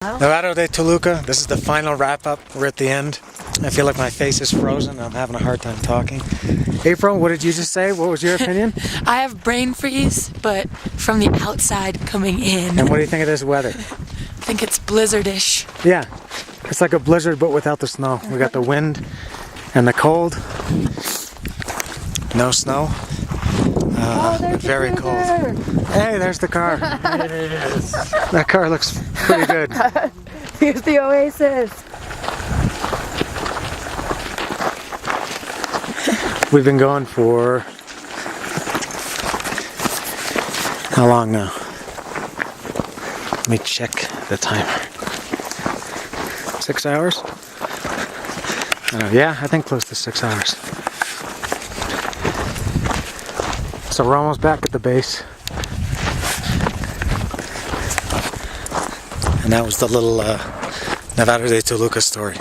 Nevado de Toluca, this is the final wrap-up. We're at the end. I feel like my face is frozen. I'm having a hard time talking. April, what did you just say? What was your opinion? I have brain freeze, but from the outside coming in. And what do you think of this weather? I think it's blizzardish. Yeah, it's like a blizzard but without the snow. We got the wind and the cold. No snow. Very cold. Hey, there's the car. It is. That car looks pretty good. Here's the oasis. We've been going for how long now? Let me check the timer. 6 hours? I don't know, yeah, I think close to 6 hours. So we're almost back at the base. And that was the little Nevado de Toluca story.